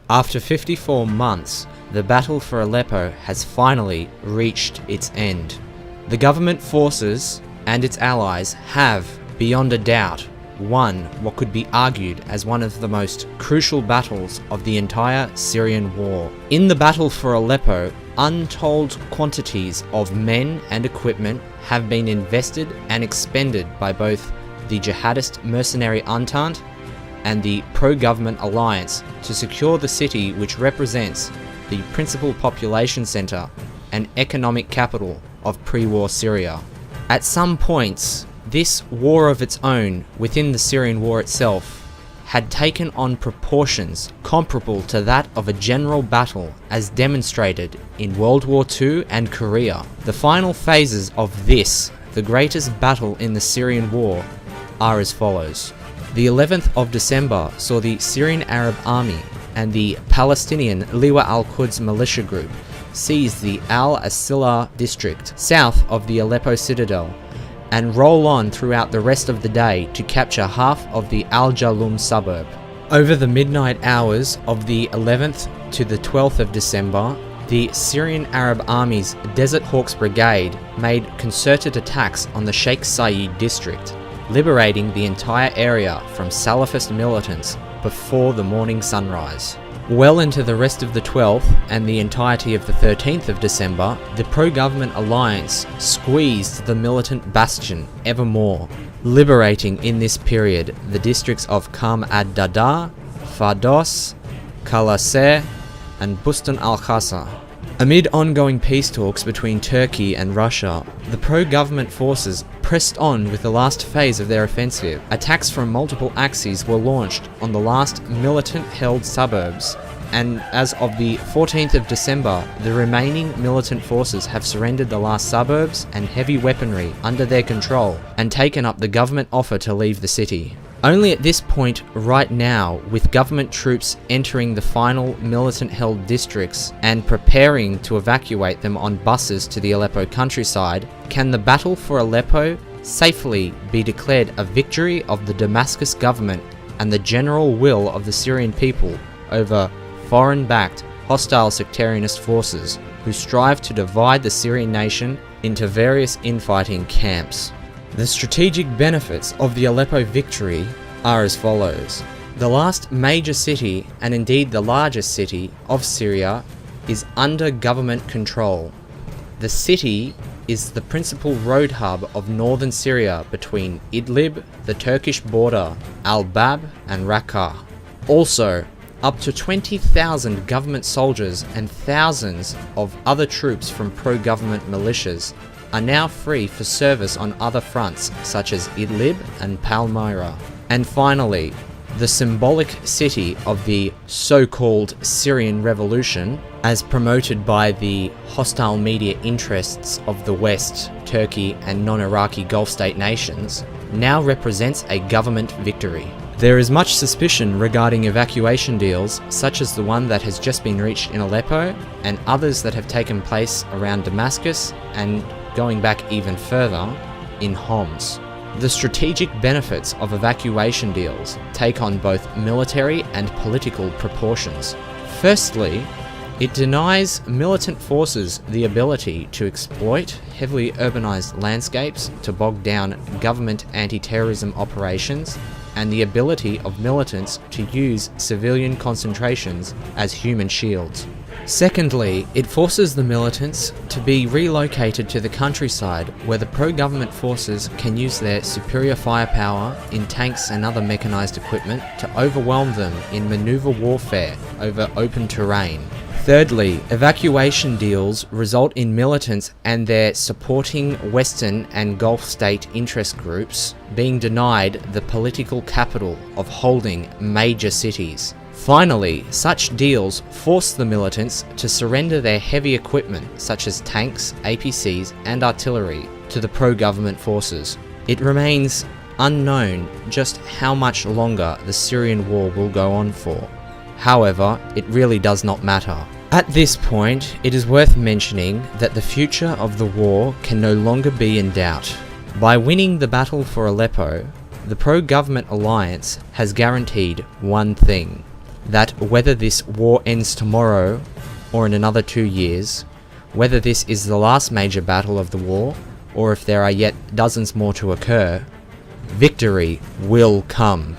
After 54 months, the battle for Aleppo has finally reached its end. The government forces and its allies have, beyond a doubt, won what could be argued as one of the most crucial battles of the entire Syrian war. In the battle for Aleppo, untold quantities of men and equipment have been invested and expended by both the jihadist mercenary Entente and the pro-government alliance to secure the city, which represents the principal population centre and economic capital of pre-war Syria. At some points, this war of its own within the Syrian war itself had taken on proportions comparable to that of a general battle as demonstrated in World War II and Korea. The final phases of this, the greatest battle in the Syrian war, are as follows. The 11th of December saw the Syrian Arab Army and the Palestinian Liwa al-Quds militia group seize the Al-Asila district south of the Aleppo citadel and roll on throughout the rest of the day to capture half of the Al-Jalum suburb. Over the midnight hours of the 11th to the 12th of December, the Syrian Arab Army's Desert Hawks Brigade made concerted attacks on the Sheikh Said district, liberating the entire area from Salafist militants before the morning sunrise. Well into the rest of the 12th and the entirety of the 13th of December, the pro-government alliance squeezed the militant bastion ever more, liberating in this period the districts of Qam ad-Dada, Fardos, Kalaseh, and Bustan al-Khasa. Amid ongoing peace talks between Turkey and Russia, the pro-government forces pressed on with the last phase of their offensive. Attacks from multiple axes were launched on the last militant-held suburbs, and as of the 14th of December, the remaining militant forces have surrendered the last suburbs and heavy weaponry under their control and taken up the government offer to leave the city. Only at this point right now, with government troops entering the final militant-held districts and preparing to evacuate them on buses to the Aleppo countryside, can the battle for Aleppo safely be declared a victory of the Damascus government and the general will of the Syrian people over foreign-backed, hostile sectarianist forces who strive to divide the Syrian nation into various infighting camps. The strategic benefits of the Aleppo victory are as follows. The last major city, and indeed the largest city, of Syria is under government control. The city is the principal road hub of northern Syria between Idlib, the Turkish border, Al-Bab and Raqqa. Also, up to 20,000 government soldiers and thousands of other troops from pro-government militias are now free for service on other fronts such as Idlib and Palmyra. And finally, the symbolic city of the so-called Syrian Revolution, as promoted by the hostile media interests of the West, Turkey and non-Iraqi Gulf state nations, now represents a government victory. There is much suspicion regarding evacuation deals such as the one that has just been reached in Aleppo and others that have taken place around Damascus and going back even further, in Homs. The strategic benefits of evacuation deals take on both military and political proportions. Firstly, it denies militant forces the ability to exploit heavily urbanized landscapes to bog down government anti-terrorism operations and the ability of militants to use civilian concentrations as human shields. Secondly, it forces the militants to be relocated to the countryside where the pro-government forces can use their superior firepower in tanks and other mechanized equipment to overwhelm them in maneuver warfare over open terrain. Thirdly, evacuation deals result in militants and their supporting Western and Gulf state interest groups being denied the political capital of holding major cities. Finally, such deals force the militants to surrender their heavy equipment such as tanks, APCs and artillery to the pro-government forces. It remains unknown just how much longer the Syrian war will go on for. However, it really does not matter. At this point, it is worth mentioning that the future of the war can no longer be in doubt. By winning the battle for Aleppo, the pro-government alliance has guaranteed one thing, that whether this war ends tomorrow or in another 2 years, whether this is the last major battle of the war or if there are yet dozens more to occur, victory will come.